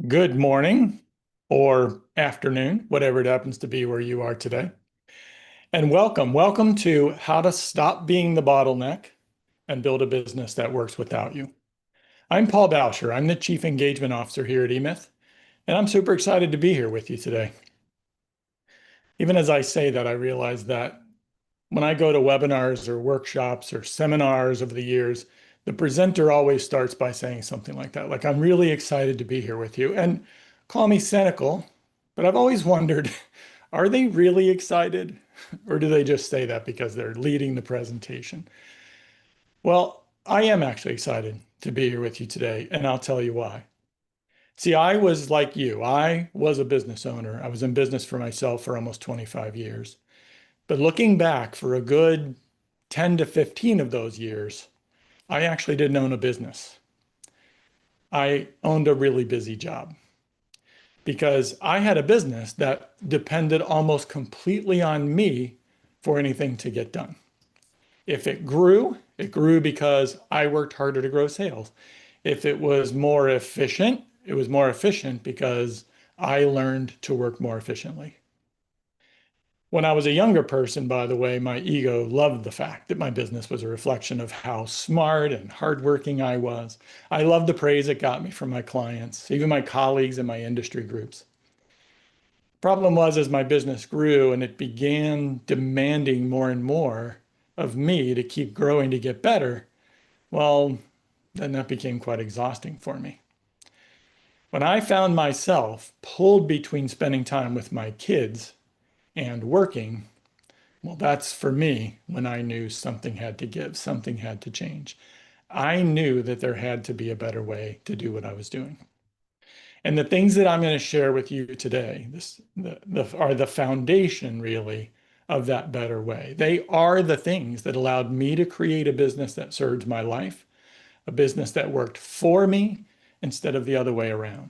Good morning or afternoon, whatever it happens to be where you are today. And welcome. Welcome to How to Stop Being the Bottleneck and Build a Business That Works Without You. I'm Paul Boucher. I'm the Chief Engagement Officer here at eMyth, and I'm super excited to be here with you today. Even as I say that, I realize that when I go to webinars or workshops or seminars over the years, the presenter always starts by saying something like that, like, I'm really excited to be here with you. And call me cynical, but I've always wondered, are they really excited? Or do they just say that because they're leading the presentation? Well, I am actually excited to be here with you today, and I'll tell you why. See, I was like you. I was a business owner. I was in business for myself for almost 25 years. But looking back for a good 10 to 15 of those years, I actually didn't own a business. I owned a really busy job because I had a business that depended almost completely on me for anything to get done. If it grew because I worked harder to grow sales. If it was more efficient because I learned to work more efficiently. When I was a younger person, by the way, my ego loved the fact that my business was a reflection of how smart and hardworking I was. I loved the praise it got me from my clients, even my colleagues in my industry groups. Problem was, as my business grew and it began demanding more and more of me to keep growing to get better, well, then that became quite exhausting for me. When I found myself pulled between spending time with my kids and working, well, that's for me when I knew something had to give, something had to change. I knew that there had to be a better way to do what I was doing. And the things that I'm going to share with you today, are the foundation really of that better way. They are the things that allowed me to create a business that served my life, a business that worked for me instead of the other way around.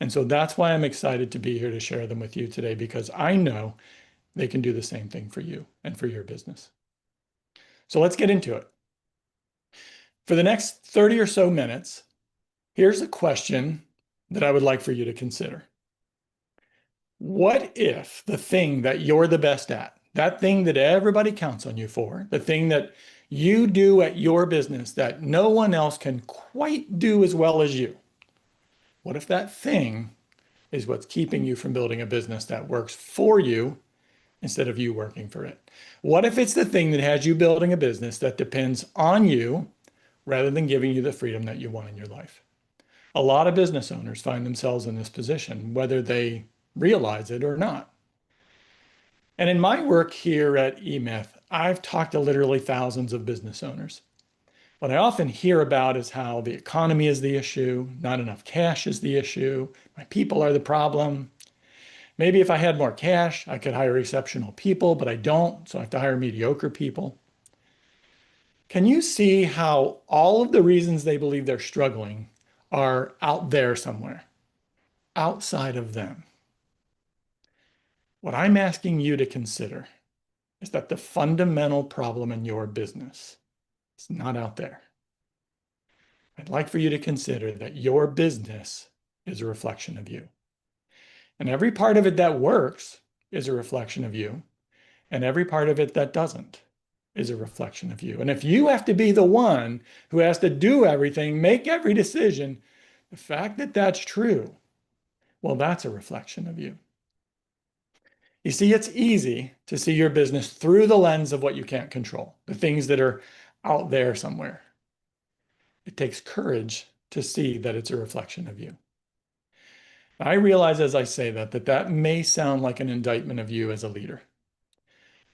And so that's why I'm excited to be here to share them with you today, because I know they can do the same thing for you and for your business. So let's get into it. For the next 30 or so minutes, here's a question that I would like for you to consider. What if the thing that you're the best at, that thing that everybody counts on you for, the thing that you do at your business that no one else can quite do as well as you, what if that thing is what's keeping you from building a business that works for you instead of you working for it? What if it's the thing that has you building a business that depends on you rather than giving you the freedom that you want in your life? A lot of business owners find themselves in this position, whether they realize it or not. And in my work here at eMyth, I've talked to literally thousands of business owners. What I often hear about is how the economy is the issue, not enough cash is the issue, my people are the problem. Maybe if I had more cash, I could hire exceptional people, but I don't, so I have to hire mediocre people. Can you see how all of the reasons they believe they're struggling are out there somewhere, outside of them? What I'm asking you to consider is that the fundamental problem in your business is not out there. I'd like for you to consider that your business is a reflection of you. And every part of it that works is a reflection of you. And every part of it that doesn't is a reflection of you. And if you have to be the one who has to do everything, make every decision, the fact that that's true, well, that's a reflection of you. You see, it's easy to see your business through the lens of what you can't control, the things that are out there somewhere. It takes courage to see that it's a reflection of you. I realize as I say that may sound like an indictment of you as a leader.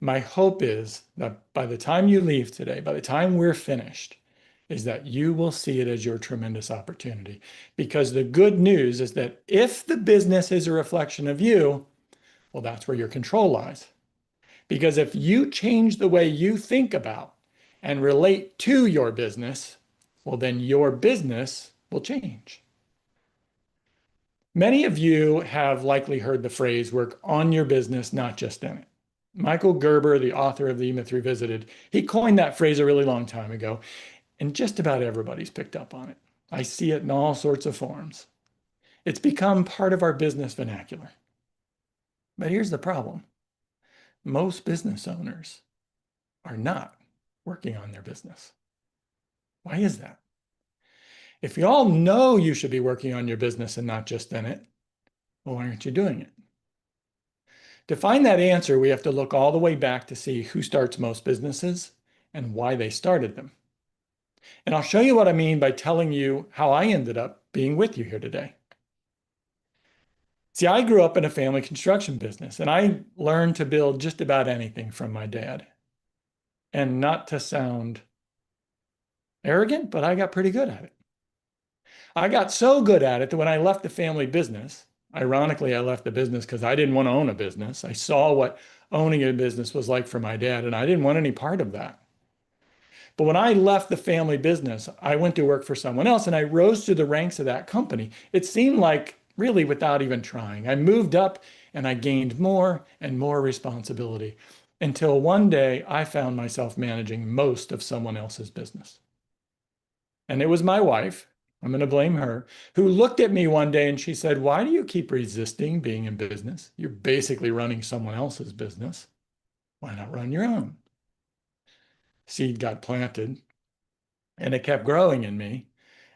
My hope is that by the time you leave today, by the time we're finished, is that you will see it as your tremendous opportunity. Because the good news is that if the business is a reflection of you, well, that's where your control lies. Because if you change the way you think about and relate to your business, well, then your business will change. Many of you have likely heard the phrase work on your business, not just in it. Michael Gerber, the author of the eMyth Revisited, he coined that phrase a really long time ago, and just about everybody's picked up on it. I see it in all sorts of forms. It's become part of our business vernacular. But here's the problem. Most business owners are not working on their business. Why is that? If you all know you should be working on your business and not just in it, well, why aren't you doing it? To find that answer, we have to look all the way back to see who starts most businesses and why they started them. And I'll show you what I mean by telling you how I ended up being with you here today. See, I grew up in a family construction business, and I learned to build just about anything from my dad. And not to sound arrogant, but I got pretty good at it. I got so good at it that when I left the family business, ironically, I left the business because I didn't want to own a business. I saw what owning a business was like for my dad, and I didn't want any part of that. But when I left the family business, I went to work for someone else and I rose through the ranks of that company. It seemed like really without even trying. I moved up and I gained more and more responsibility until one day I found myself managing most of someone else's business. And it was my wife, I'm going to blame her, who looked at me one day and she said, "Why do you keep resisting being in business? You're basically running someone else's business. Why not run your own?" Seed got planted and it kept growing in me.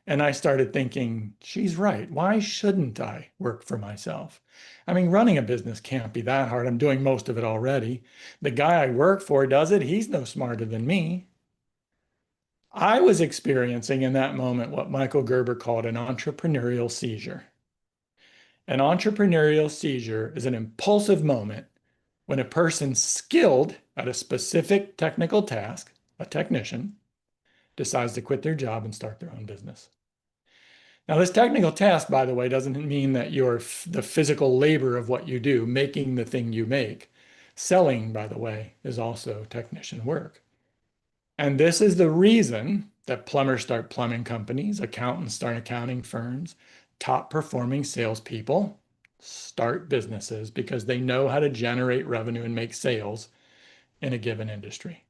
And I started thinking, she's right. Why shouldn't I work for myself? I mean, running a business can't be that hard. I'm doing most of it already. The guy I work for does it. He's no smarter than me. I was experiencing in that moment what Michael Gerber called an entrepreneurial seizure. An entrepreneurial seizure is an impulsive moment when a person skilled at a specific technical task, a technician, decides to quit their job and start their own business. Now, this technical task, by the way, doesn't mean that you're the physical labor of what you do, making the thing you make. Selling, by the way, is also technician work. And this is the reason that plumbers start plumbing companies, accountants start accounting firms, top performing salespeople start businesses because they know how to generate revenue and make sales in a given industry.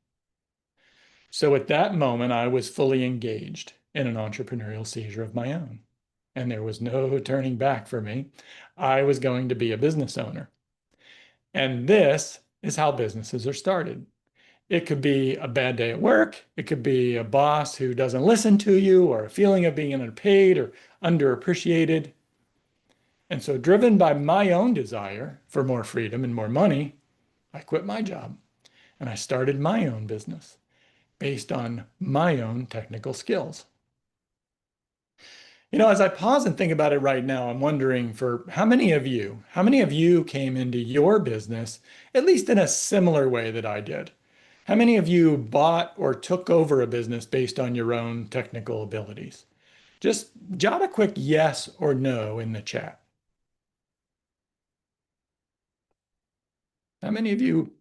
So at that moment, I was fully engaged in an entrepreneurial seizure of my own. And there was no turning back for me. I was going to be a business owner. And this is how businesses are started. It could be a bad day at work. It could be a boss who doesn't listen to you, or a feeling of being underpaid or underappreciated. And so, driven by my own desire for more freedom and more money, I quit my job and I started my own business based on my own technical skills. You know, as I pause and think about it right now, I'm wondering for how many of you came into your business, at least in a similar way that I did? How many of you bought or took over a business based on your own technical abilities? Just jot a quick yes or no in the chat. How many of you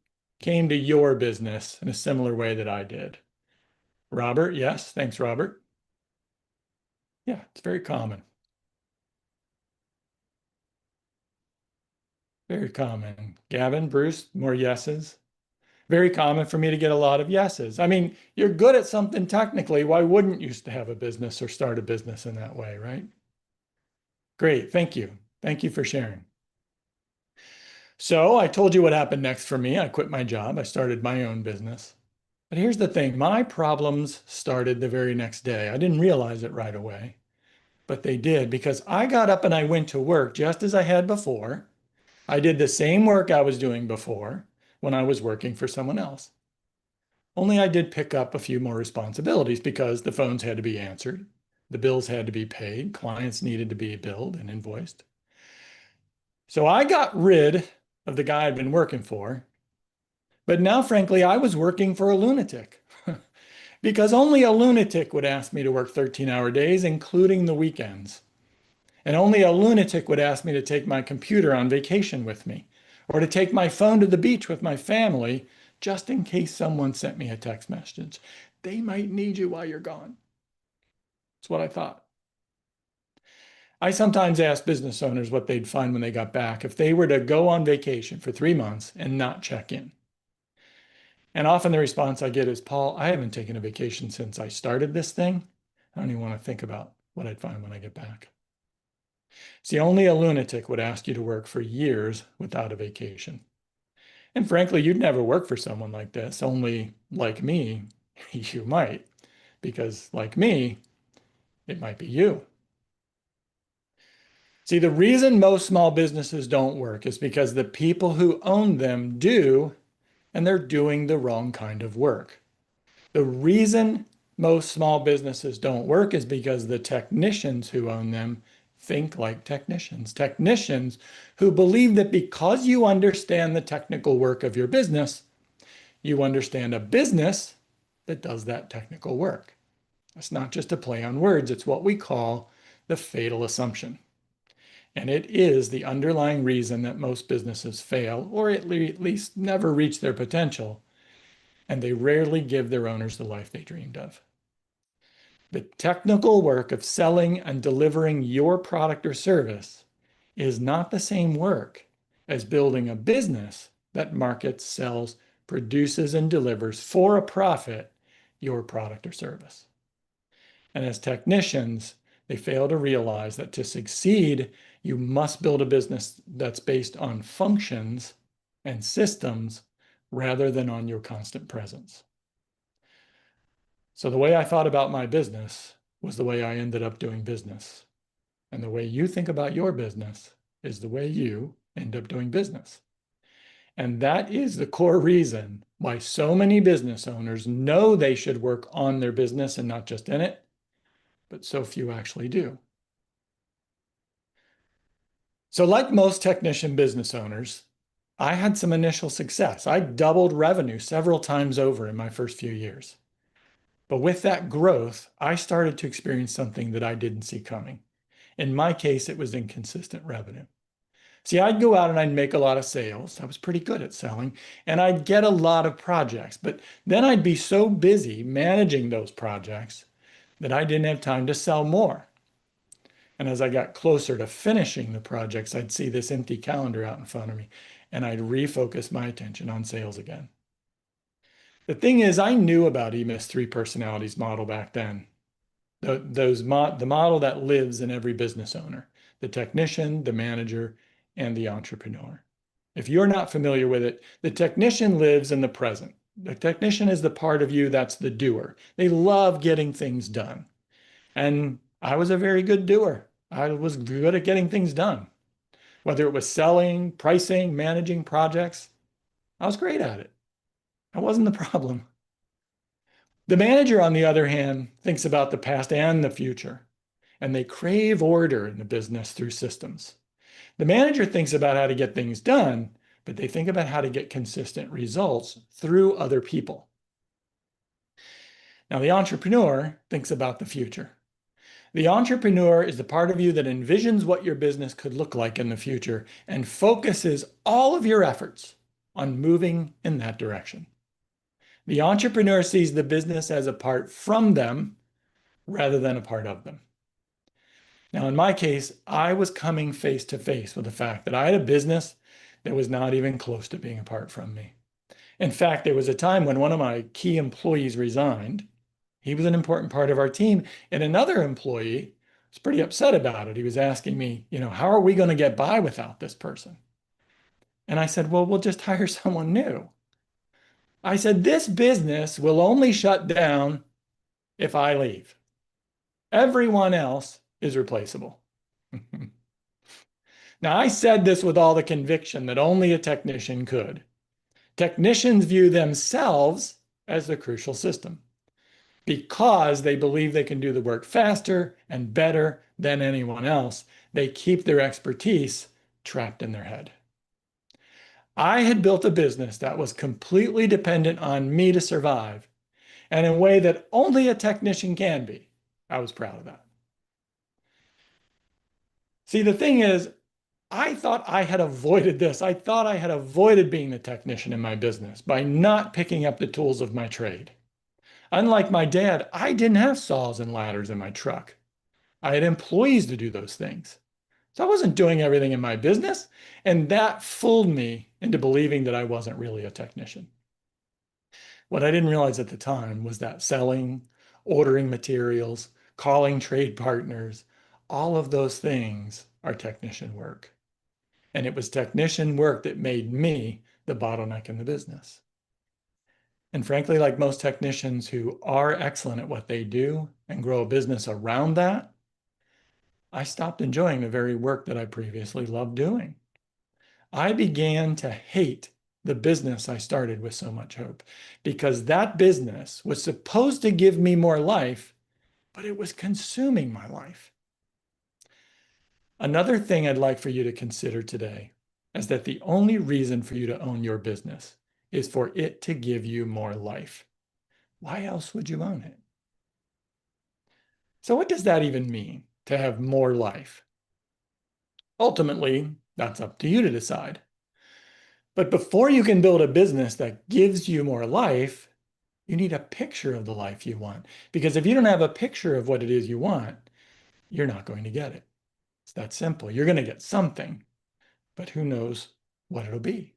came to your business in a similar way that I did? Robert, yes. Thanks, Robert. Yeah, it's very common. Very common. Gavin, Bruce, more yeses. Very common for me to get a lot of yeses. I mean, you're good at something technically. Why wouldn't you have a business or start a business in that way, right? Great. Thank you. Thank you for sharing. So I told you what happened next for me. I quit my job. I started my own business. But here's the thing. My problems started the very next day. I didn't realize it right away, but they did because I got up and I went to work just as I had before. I did the same work I was doing before when I was working for someone else. Only I did pick up a few more responsibilities because the phones had to be answered, the bills had to be paid, clients needed to be billed and invoiced. So I got rid of the guy I'd been working for, but now, frankly, I was working for a lunatic because only a lunatic would ask me to work 13-hour days, including the weekends. And only a lunatic would ask me to take my computer on vacation with me or to take my phone to the beach with my family just in case someone sent me a text message. They might need you while you're gone. That's what I thought. I sometimes ask business owners what they'd find when they got back if they were to go on vacation for 3 months and not check in. And often the response I get is, "Paul, I haven't taken a vacation since I started this thing. I don't even want to think about what I'd find when I get back." See, only a lunatic would ask you to work for years without a vacation. And frankly, you'd never work for someone like this, only like me, you might, because like me, it might be you. See, the reason most small businesses don't work is because the people who own them do, and they're doing the wrong kind of work. The reason most small businesses don't work is because the technicians who own them think like technicians. Technicians who believe that because you understand the technical work of your business, you understand a business that does that technical work. It's not just a play on words, it's what we call the fatal assumption. And it is the underlying reason that most businesses fail, or at least never reach their potential, and they rarely give their owners the life they dreamed of. The technical work of selling and delivering your product or service is not the same work as building a business that markets, sells, produces, and delivers for a profit your product or service. And as technicians, they fail to realize that to succeed, you must build a business that's based on functions and systems rather than on your constant presence. So the way I thought about my business was the way I ended up doing business. And the way you think about your business is the way you end up doing business. And that is the core reason why so many business owners know they should work on their business and not just in it, but so few actually do. So like most technician business owners, I had some initial success. I doubled revenue several times over in my first few years. But with that growth, I started to experience something that I didn't see coming. In my case, it was inconsistent revenue. See, I'd go out and I'd make a lot of sales. I was pretty good at selling, and I'd get a lot of projects. But then I'd be so busy managing those projects that I didn't have time to sell more. And as I got closer to finishing the projects, I'd see this empty calendar out in front of me, and I'd refocus my attention on sales again. The thing is, I knew about EMIS 3 personalities model back then. The model that lives in every business owner, the technician, the manager, and the entrepreneur. If you're not familiar with it, the technician lives in the present. The technician is the part of you that's the doer. They love getting things done. And I was a very good doer. I was good at getting things done. Whether it was selling, pricing, managing projects, I was great at it. I wasn't the problem. The manager, on the other hand, thinks about the past and the future, and they crave order in the business through systems. The manager thinks about how to get things done, but they think about how to get consistent results through other people. Now, the entrepreneur thinks about the future. The entrepreneur is the part of you that envisions what your business could look like in the future and focuses all of your efforts on moving in that direction. The entrepreneur sees the business as a part from them rather than a part of them. Now, in my case, I was coming face to face with the fact that I had a business that was not even close to being apart from me. In fact, there was a time when one of my key employees resigned. He was an important part of our team, and another employee was pretty upset about it. He was asking me, how are we going to get by without this person? And I said, well, we'll just hire someone new. I said, this business will only shut down if I leave. Everyone else is replaceable. Now, I said this with all the conviction that only a technician could. Technicians view themselves as the crucial system because they believe they can do the work faster and better than anyone else. They keep their expertise trapped in their head. I had built a business that was completely dependent on me to survive, and in a way that only a technician can be. I was proud of that. See, the thing is, I thought I had avoided this. I thought I had avoided being the technician in my business by not picking up the tools of my trade. Unlike my dad, I didn't have saws and ladders in my truck. I had employees to do those things. So I wasn't doing everything in my business, and that fooled me into believing that I wasn't really a technician. What I didn't realize at the time was that selling, ordering materials, calling trade partners, all of those things are technician work. And it was technician work that made me the bottleneck in the business. And frankly, like most technicians who are excellent at what they do and grow a business around that, I stopped enjoying the very work that I previously loved doing. I began to hate the business I started with so much hope because that business was supposed to give me more life, but it was consuming my life. Another thing I'd like for you to consider today is that the only reason for you to own your business is for it to give you more life. Why else would you own it? So what does that even mean, to have more life? Ultimately, that's up to you to decide. But before you can build a business that gives you more life, you need a picture of the life you want. Because if you don't have a picture of what it is you want, you're not going to get it. It's that simple. You're going to get something, but who knows what it'll be.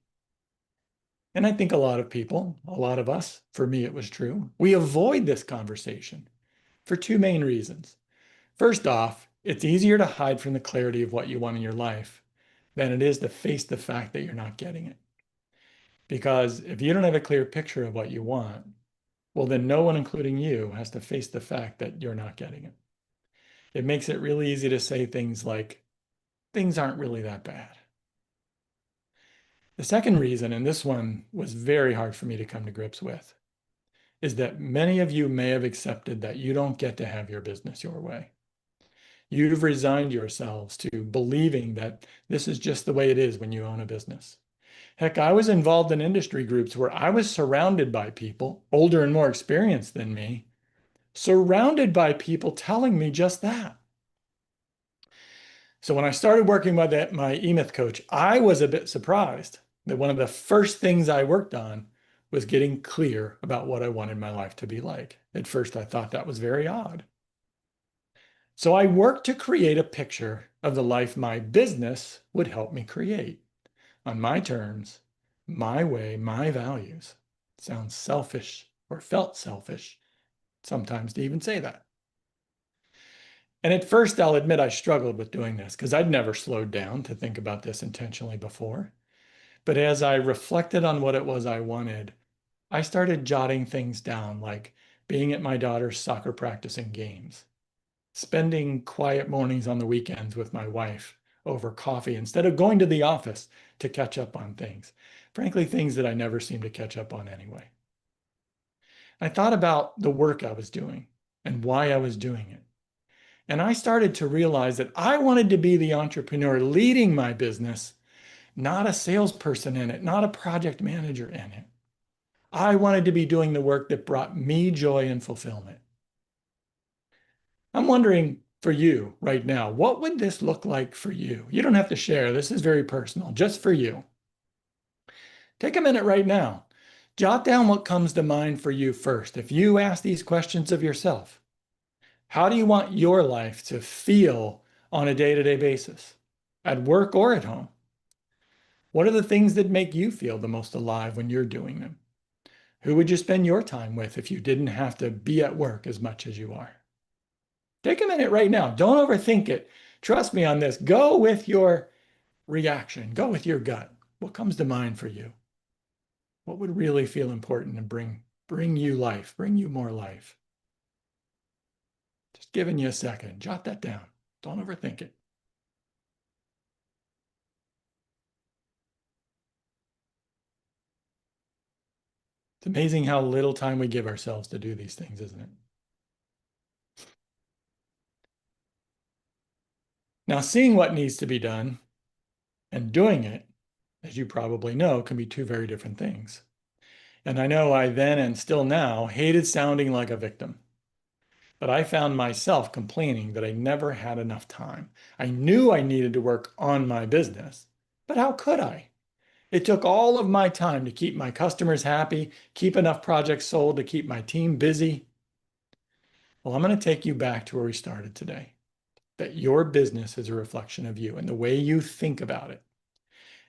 And I think a lot of people, a lot of us, for me, it was true. We avoid this conversation for two main reasons. First off, it's easier to hide from the clarity of what you want in your life than it is to face the fact that you're not getting it. Because if you don't have a clear picture of what you want, well, then no one, including you, has to face the fact that you're not getting it. It makes it really easy to say things like, things aren't really that bad. The second reason, and this one was very hard for me to come to grips with, is that many of you may have accepted that you don't get to have your business your way. You've resigned yourselves to believing that this is just the way it is when you own a business. Heck, I was involved in industry groups where I was surrounded by people, older and more experienced than me, surrounded by people telling me just that. So when I started working with my eMyth coach, I was a bit surprised that one of the first things I worked on was getting clear about what I wanted my life to be like. At first, I thought that was very odd. So I worked to create a picture of the life my business would help me create on my terms, my way, my values. Sounds selfish or felt selfish sometimes to even say that. And at first, I'll admit I struggled with doing this because I'd never slowed down to think about this intentionally before. But as I reflected on what it was I wanted, I started jotting things down, like being at my daughter's soccer practice and games, spending quiet mornings on the weekends with my wife over coffee instead of going to the office to catch up on things. Frankly, things that I never seemed to catch up on anyway. I thought about the work I was doing and why I was doing it. And I started to realize that I wanted to be the entrepreneur leading my business, not a salesperson in it, not a project manager in it. I wanted to be doing the work that brought me joy and fulfillment. I'm wondering for you right now, what would this look like for you? You don't have to share. This is very personal, just for you. Take a minute right now. Jot down what comes to mind for you first. If you ask these questions of yourself, how do you want your life to feel on a day-to-day basis, at work or at home? What are the things that make you feel the most alive when you're doing them? Who would you spend your time with if you didn't have to be at work as much as you are? Take a minute right now. Don't overthink it. Trust me on this. Go with your reaction. Go with your gut. What comes to mind for you? What would really feel important and bring you life, bring you more life? Just giving you a second. Jot that down. Don't overthink it. It's amazing how little time we give ourselves to do these things, isn't it? Now, seeing what needs to be done and doing it, as you probably know, can be two very different things. And I know I then and still now hated sounding like a victim. But I found myself complaining that I never had enough time. I knew I needed to work on my business, but how could I? It took all of my time to keep my customers happy, keep enough projects sold to keep my team busy. Well, I'm going to take you back to where we started today, that your business is a reflection of you and the way you think about it.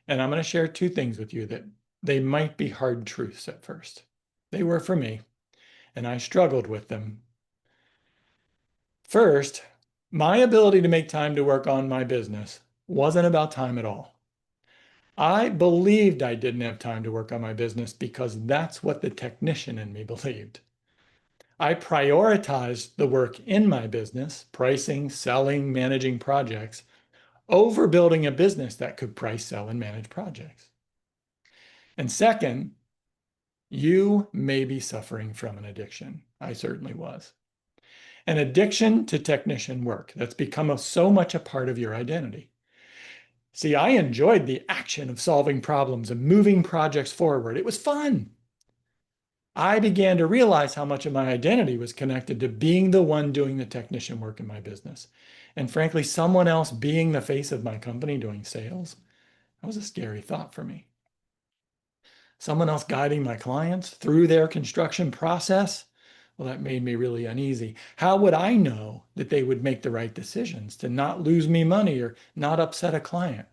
And I'm going to share two things with you that they might be hard truths at first. They were for me, and I struggled with them. First, My ability to make time to work on my business wasn't about time at all. I believed I didn't have time to work on my business because that's what the technician in me believed. I prioritized the work in my business, pricing, selling, managing projects, over building a business that could price, sell, and manage projects. And second, you may be suffering from an addiction. I certainly was. An addiction to technician work that's become so much a part of your identity. See, I enjoyed the action of solving problems and moving projects forward. It was fun. I began to realize how much of my identity was connected to being the one doing the technician work in my business. And frankly, someone else being the face of my company doing sales, that was a scary thought for me. Someone else guiding my clients through their construction process, well, that made me really uneasy. How would I know that they would make the right decisions to not lose me money or not upset a client?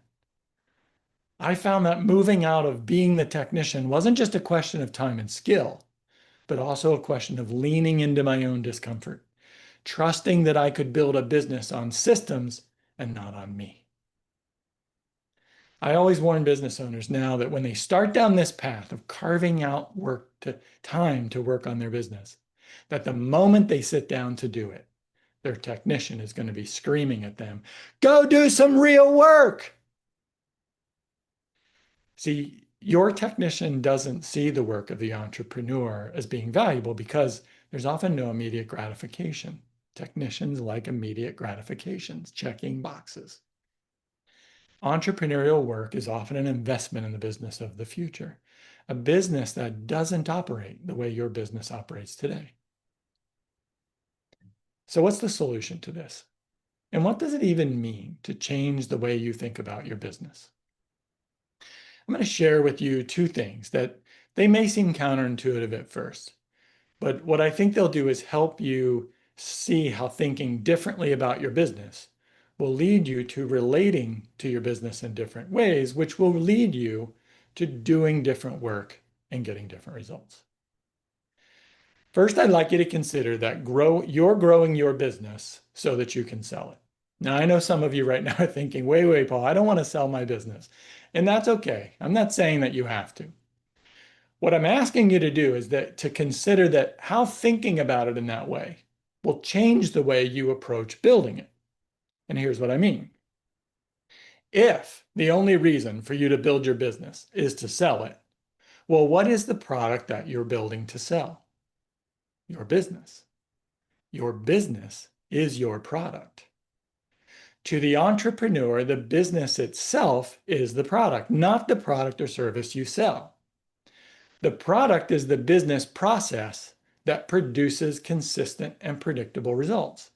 I found that moving out of being the technician wasn't just a question of time and skill, but also a question of leaning into my own discomfort, trusting that I could build a business on systems and not on me. I always warn business owners now that when they start down this path of carving out time to work on their business, that the moment they sit down to do it, their technician is going to be screaming at them, "Go do some real work." See, your technician doesn't see the work of the entrepreneur as being valuable because there's often no immediate gratification. Technicians like immediate gratifications, checking boxes. Entrepreneurial work is often an investment in the business of the future, a business that doesn't operate the way your business operates today. So, what's the solution to this? And what does it even mean to change the way you think about your business? I'm going to share with you two things that they may seem counterintuitive at first, but what I think they'll do is help you see how thinking differently about your business will lead you to relating to your business in different ways, which will lead you to doing different work and getting different results. First, I'd like you to consider that you're growing your business so that you can sell it. Now, I know some of you right now are thinking, wait, Paul, I don't want to sell my business. And that's okay. I'm not saying that you have to. What I'm asking you to do is to consider that how thinking about it in that way will change the way you approach building it. And here's what I mean. If the only reason for you to build your business is to sell it, well, what is the product that you're building to sell? Your business. Your business is your product. To the entrepreneur, the business itself is the product, not the product or service you sell. The product is the business process that produces consistent and predictable results.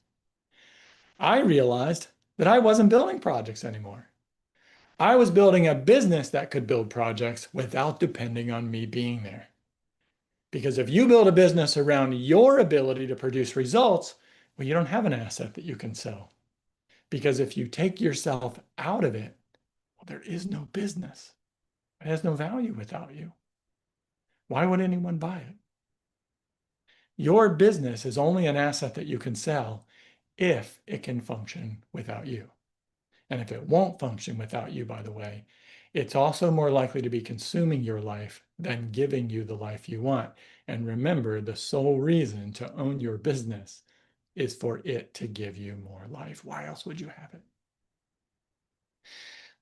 I realized that I wasn't building projects anymore. I was building a business that could build projects without depending on me being there. Because if you build a business around your ability to produce results, well, you don't have an asset that you can sell. Because if you take yourself out of it, well, there is no business. It has no value without you. Why would anyone buy it? Your business is only an asset that you can sell if it can function without you. And if it won't function without you, by the way, it's also more likely to be consuming your life than giving you the life you want. And remember, the sole reason to own your business is for it to give you more life. Why else would you have it?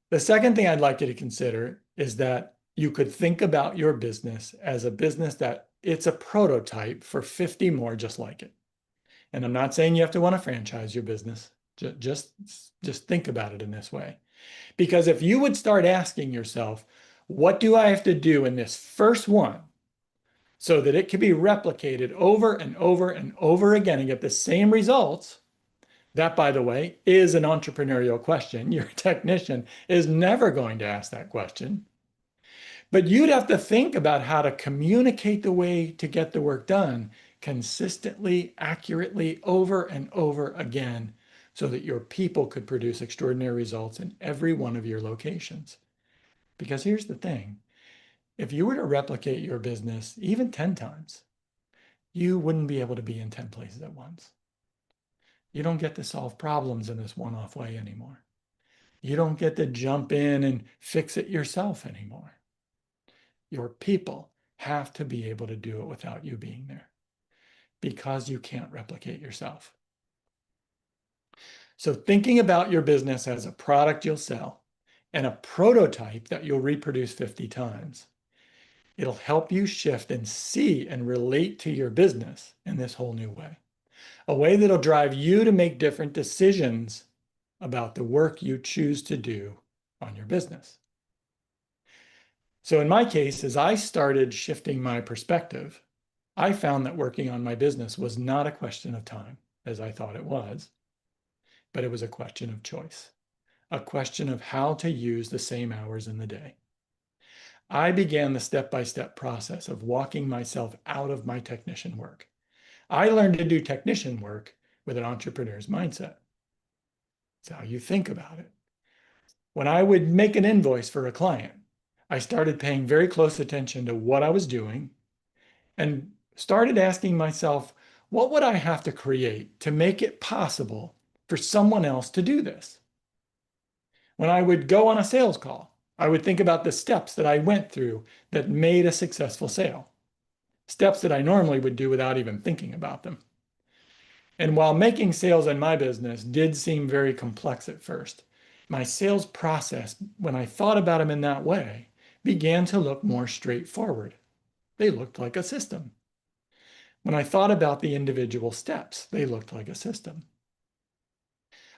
The second thing I'd like you to consider is that you could think about your business as a business that it's a prototype for 50 more just like it. And I'm not saying you have to want to franchise your business. Just think about it in this way. Because if you would start asking yourself, what do I have to do in this first one so that it can be replicated over and over and over again and get the same results? That, by the way, is an entrepreneurial question. Your technician is never going to ask that question. But you'd have to think about how to communicate the way to get the work done consistently, accurately, over and over again, so that your people could produce extraordinary results in every one of your locations. Because here's the thing, if you were to replicate your business even 10 times, you wouldn't be able to be in 10 places at once. You don't get to solve problems in this one-off way anymore. You don't get to jump in and fix it yourself anymore. Your people have to be able to do it without you being there because you can't replicate yourself. So thinking about your business as a product you'll sell and a prototype that you'll reproduce 50 times, it'll help you shift and see and relate to your business in this whole new way. A way that'll drive you to make different decisions about the work you choose to do on your business. So in my case, as I started shifting my perspective, I found that working on my business was not a question of time, as I thought it was, but it was a question of choice, a question of how to use the same hours in the day. I began the step-by-step process of walking myself out of my technician work. I learned to do technician work with an entrepreneur's mindset. It's how you think about it. When I would make an invoice for a client, I started paying very close attention to what I was doing and started asking myself, what would I have to create to make it possible for someone else to do this? When I would go on a sales call, I would think about the steps that I went through that made a successful sale, steps that I normally would do without even thinking about them. And while making sales in my business did seem very complex at first, my sales process, when I thought about them in that way, began to look more straightforward. They looked like a system. When I thought about the individual steps, they looked like a system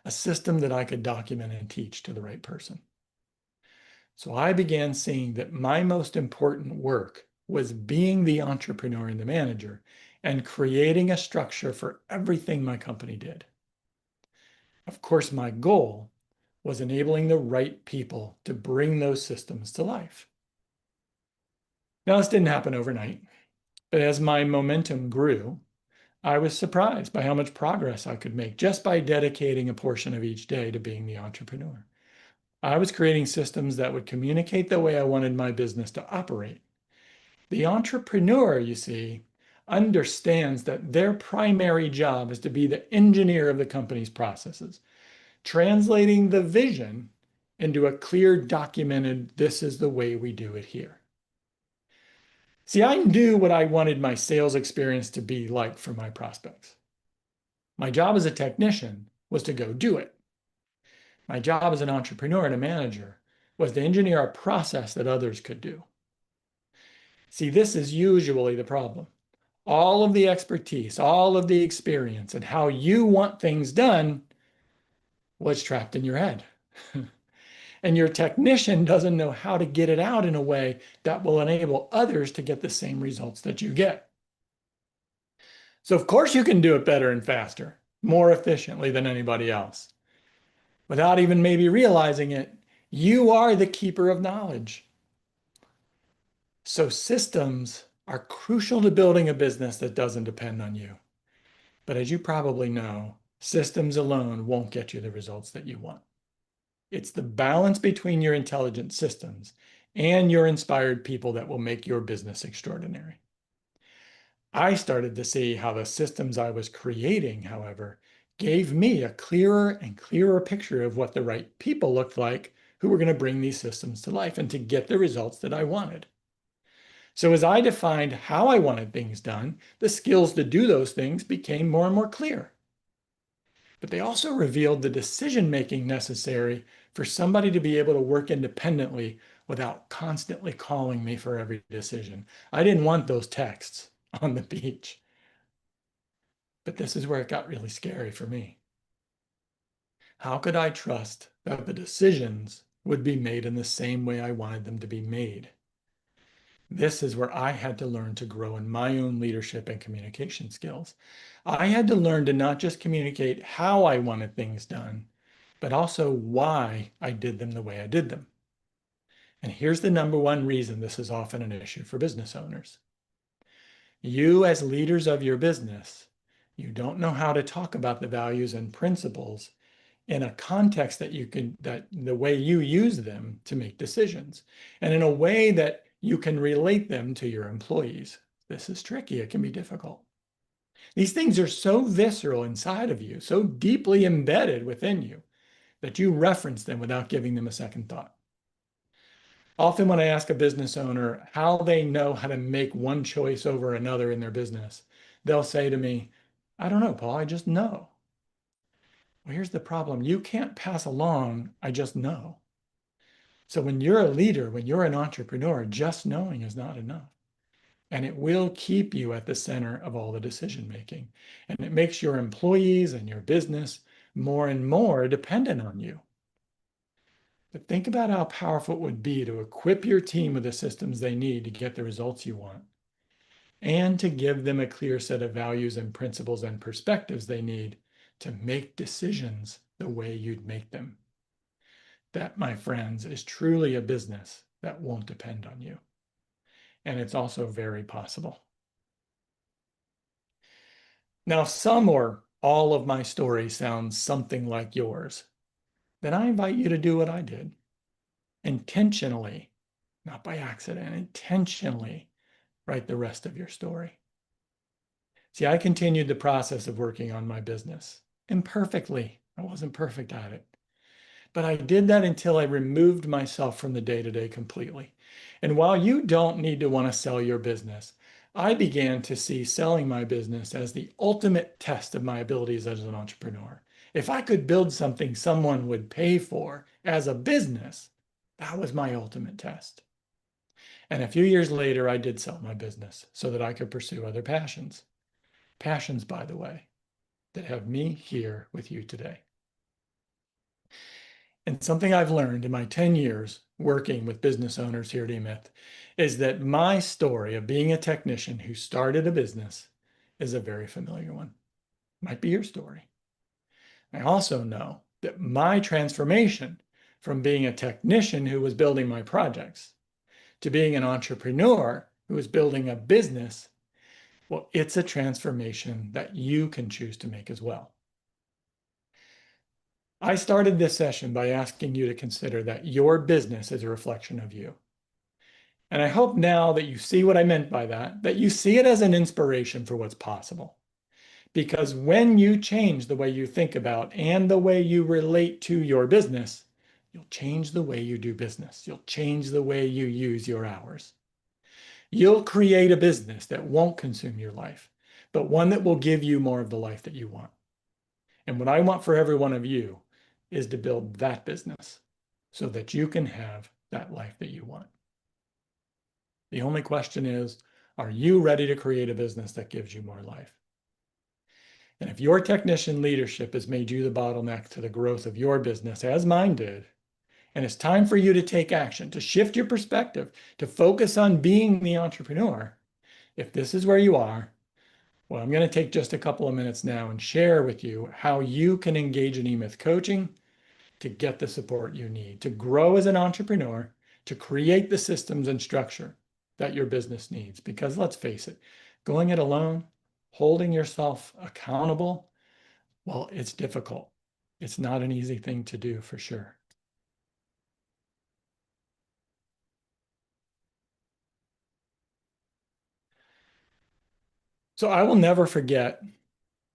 that I could document and teach to the right person. So I began seeing that my most important work was being the entrepreneur and the manager and creating a structure for everything my company did. Of course, my goal was enabling the right people to bring those systems to life. Now, this didn't happen overnight, but as my momentum grew, I was surprised by how much progress I could make just by dedicating a portion of each day to being the entrepreneur. I was creating systems that would communicate the way I wanted my business to operate. The entrepreneur, you see, understands that their primary job is to be the engineer of the company's processes, translating the vision into a clear, documented, this is the way we do it here. See, I knew what I wanted my sales experience to be like for my prospects. My job as a technician was to go do it. My job as an entrepreneur and a manager was to engineer a process that others could do. See, this is usually the problem. All of the expertise, all of the experience, and how you want things done was trapped in your head. And your technician doesn't know how to get it out in a way that will enable others to get the same results that you get. So of course you can do it better and faster, more efficiently than anybody else. Without even maybe realizing it, you are the keeper of knowledge. So systems are crucial to building a business that doesn't depend on you. But as you probably know, systems alone won't get you the results that you want. It's the balance between your intelligent systems and your inspired people that will make your business extraordinary. I started to see how the systems I was creating, however, gave me a clearer and clearer picture of what the right people looked like who were going to bring these systems to life and to get the results that I wanted. So as I defined how I wanted things done, the skills to do those things became more and more clear. But they also revealed the decision-making necessary for somebody to be able to work independently without constantly calling me for every decision. I didn't want those texts on the beach. But this is where it got really scary for me. How could I trust that the decisions would be made in the same way I wanted them to be made? This is where I had to learn to grow in my own leadership and communication skills. I had to learn to not just communicate how I wanted things done, but also why I did them the way I did them. And here's the number one reason this is often an issue for business owners. You, as leaders of your business, you don't know how to talk about the values and principles in a context that the way you use them to make decisions, and in a way that you can relate them to your employees. This is tricky. It can be difficult. These things are so visceral inside of you, so deeply embedded within you, that you reference them without giving them a second thought. Often when I ask a business owner how they know how to make one choice over another in their business, they'll say to me, I don't know, Paul, I just know. Well, here's the problem. You can't pass along, I just know. So when you're a leader, when you're an entrepreneur, just knowing is not enough. And it will keep you at the center of all the decision making. And it makes your employees and your business more and more dependent on you. But think about how powerful it would be to equip your team with the systems they need to get the results you want, and to give them a clear set of values and principles and perspectives they need to make decisions the way you'd make them. That, my friends, is truly a business that won't depend on you. And it's also very possible. Now, if some or all of my story sounds something like yours, then I invite you to do what I did. Intentionally, not by accident, intentionally write the rest of your story. See, I continued the process of working on my business imperfectly. I wasn't perfect at it. But I did that until I removed myself from the day-to-day completely. And while you don't need to want to sell your business, I began to see selling my business as the ultimate test of my abilities as an entrepreneur. If I could build something someone would pay for as a business, that was my ultimate test. And a few years later, I did sell my business so that I could pursue other passions. Passions, by the way, that have me here with you today. And something I've learned in my 10 years working with business owners here at eMyth is that my story of being a technician who started a business is a very familiar one. Might be your story. I also know that my transformation from being a technician who was building my projects to being an entrepreneur who was building a business, well, it's a transformation that you can choose to make as well. I started this session by asking you to consider that your business is a reflection of you. And I hope now that you see what I meant by that, that you see it as an inspiration for what's possible. Because when you change the way you think about and the way you relate to your business, you'll change the way you do business. You'll change the way you use your hours. You'll create a business that won't consume your life, but one that will give you more of the life that you want. And what I want for every one of you is to build that business so that you can have that life that you want. The only question is, are you ready to create a business that gives you more life? And if your technician leadership has made you the bottleneck to the growth of your business, as mine did, and it's time for you to take action, to shift your perspective, to focus on being the entrepreneur, if this is where you are, well, I'm going to take just a couple of minutes now and share with you how you can engage in eMyth coaching to get the support you need, to grow as an entrepreneur, to create the systems and structure that your business needs. Because let's face it, going it alone, holding yourself accountable, well, it's difficult. It's not an easy thing to do for sure. So I will never forget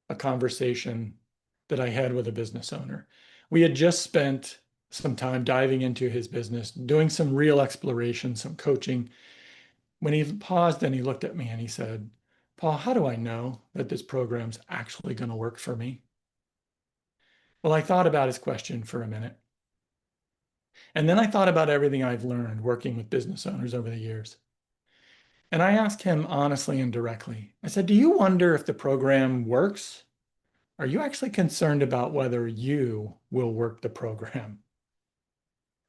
a conversation that I had with a business owner. We had just spent some time diving into his business, doing some real exploration, some coaching. When he paused and he looked at me and he said, Paul, how do I know that this program's actually going to work for me? Well, I thought about his question for a minute. And then I thought about everything I've learned working with business owners over the years. And I asked him honestly and directly, I said, do you wonder if the program works? Are you actually concerned about whether you will work the program?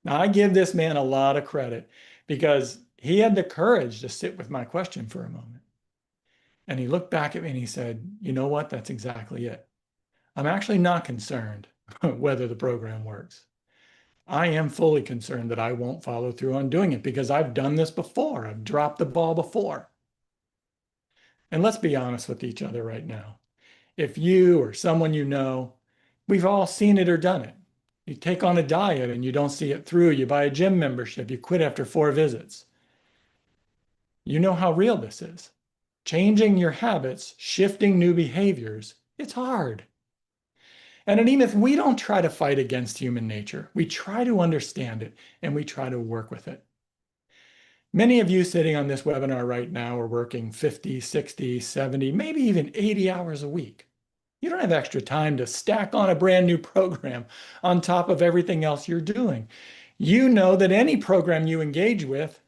Now, I give this man a lot of credit because he had the courage to sit with my question for a moment. And he looked back at me and he said, you know what? That's exactly it. I'm actually not concerned whether the program works. I am fully concerned that I won't follow through on doing it because I've done this before. I've dropped the ball before. And let's be honest with each other right now. If you or someone you know, we've all seen it or done it. You take on a diet and you don't see it through. You buy a gym membership, you quit after 4 visits. You know how real this is. changing your habits, shifting new behaviors, it's hard. And at eMyth, we don't try to fight against human nature. We try to understand it and we try to work with it. Many of you sitting on this webinar right now are working 50, 60, 70, maybe even 80 hours a week. You don't have extra time to stack on a brand new program on top of everything else you're doing. You know that any program you engage with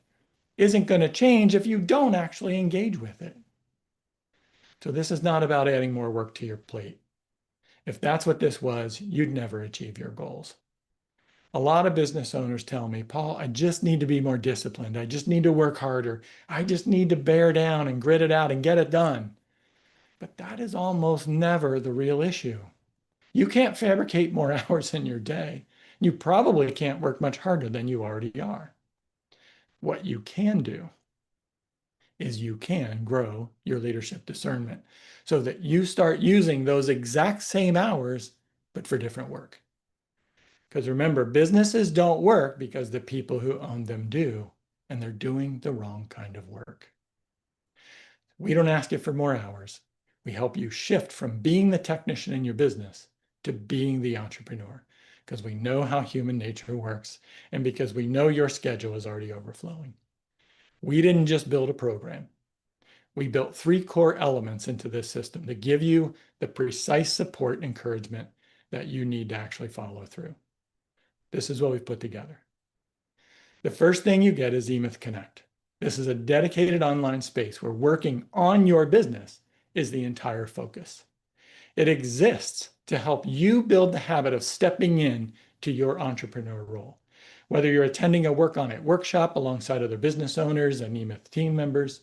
isn't going to change if you don't actually engage with it. So this is not about adding more work to your plate. If that's what this was, you'd never achieve your goals. A lot of business owners tell me, Paul, I just need to be more disciplined. I just need to work harder. I just need to bear down and grit it out and get it done. But that is almost never the real issue. You can't fabricate more hours in your day. You probably can't work much harder than you already are. What you can do is you can grow your leadership discernment so that you start using those exact same hours, but for different work. Because remember, businesses don't work because the people who own them do, and they're doing the wrong kind of work. We don't ask you for more hours. We help you shift from being the technician in your business to being the entrepreneur, because we know how human nature works and because we know your schedule is already overflowing. We didn't just build a program. We built 3 core elements into this system to give you the precise support and encouragement that you need to actually follow through. This is what we've put together. The first thing you get is eMyth Connect. This is a dedicated online space where working on your business is the entire focus. It exists to help you build the habit of stepping in to your entrepreneur role. Whether you're attending a Work On It workshop alongside other business owners and eMyth team members,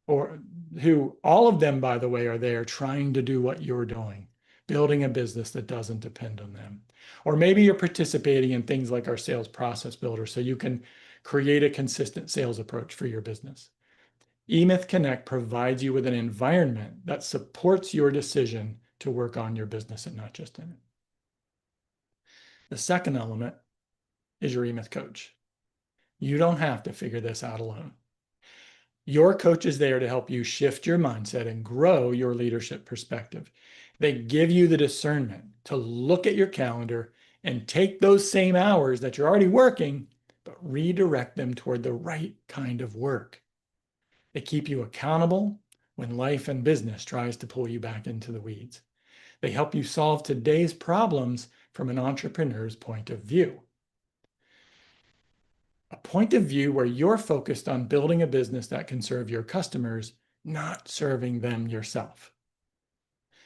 or who all of them, by the way, are there trying to do what you're doing, building a business that doesn't depend on them. Or maybe you're participating in things like our sales process builder so you can create a consistent sales approach for your business. eMyth Connect provides you with an environment that supports your decision to work on your business and not just in it. The second element is your eMyth coach. You don't have to figure this out alone. Your coach is there to help you shift your mindset and grow your leadership perspective. They give you the discernment to look at your calendar and take those same hours that you're already working, but redirect them toward the right kind of work. They keep you accountable when life and business tries to pull you back into the weeds. They help you solve today's problems from an entrepreneur's point of view. A point of view where you're focused on building a business that can serve your customers, not serving them yourself.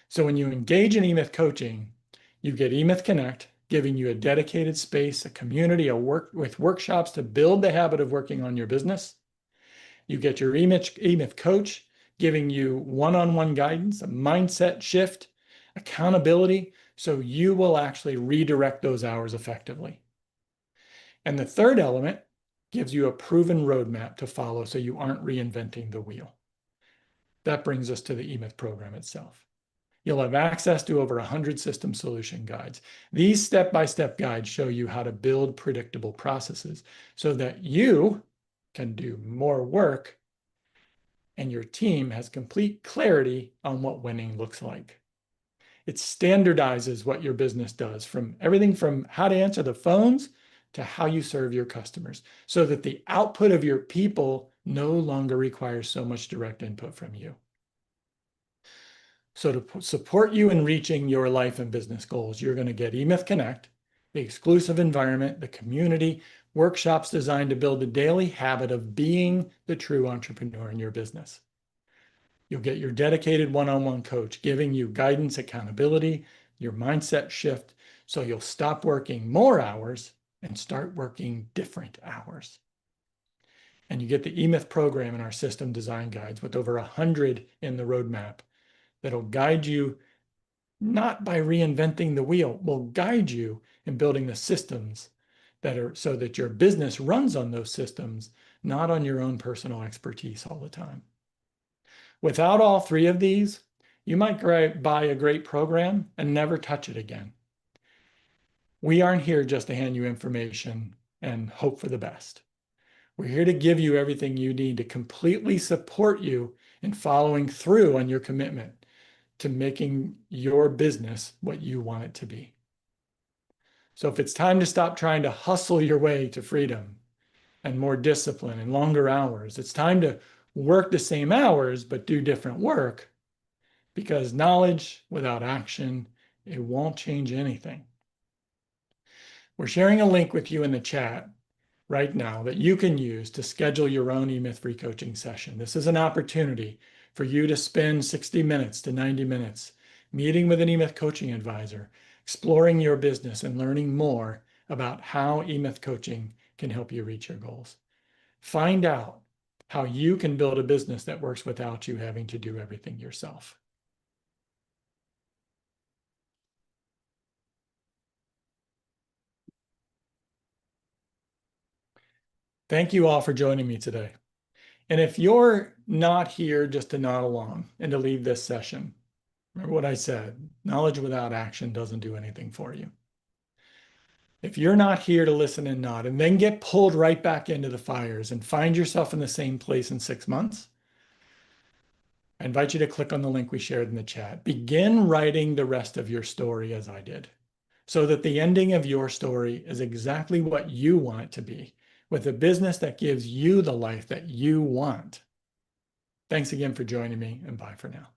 So when you engage in eMyth coaching, you get eMyth Connect, giving you a dedicated space, a community, with workshops to build the habit of working on your business. You get your eMyth coach, giving you one-on-one guidance, a mindset shift, accountability, so you will actually redirect those hours effectively. And the third element gives you a proven roadmap to follow so you aren't reinventing the wheel. That brings us to the eMyth program itself. You'll have access to over 100 system solution guides. These step-by-step guides show you how to build predictable processes so that you can do more work and your team has complete clarity on what winning looks like. It standardizes what your business does, from everything from how to answer the phones to how you serve your customers, so that the output of your people no longer requires so much direct input from you. So to support you in reaching your life and business goals, you're going to get eMyth Connect, the exclusive environment, the community, workshops designed to build the daily habit of being the true entrepreneur in your business. You'll get your dedicated one-on-one coach giving you guidance, accountability, your mindset shift, so you'll stop working more hours and start working different hours. And you get the eMyth program in our system design guides with over 100 in the roadmap that'll guide you, not by reinventing the wheel, will guide you in building the systems that are so that your business runs on those systems, not on your own personal expertise all the time. Without all 3 of these, you might buy a great program and never touch it again. We aren't here just to hand you information and hope for the best. We're here to give you everything you need to completely support you in following through on your commitment to making your business what you want it to be. So if it's time to stop trying to hustle your way to freedom and more discipline and longer hours, it's time to work the same hours but do different work, because knowledge without action, it won't change anything. We're sharing a link with you in the chat right now that you can use to schedule your own eMyth free coaching session. This is an opportunity for you to spend 60 minutes to 90 minutes meeting with an eMyth coaching advisor, exploring your business and learning more about how eMyth coaching can help you reach your goals. Find out how you can build a business that works without you having to do everything yourself. Thank you all for joining me today. And if you're not here just to nod along and to leave this session, remember what I said, knowledge without action doesn't do anything for you. If you're not here to listen and nod and then get pulled right back into the fires and find yourself in the same place in 6 months, I invite you to click on the link we shared in the chat. Begin writing the rest of your story as I did, so that the ending of your story is exactly what you want it to be, with a business that gives you the life that you want. Thanks again for joining me, and bye for now.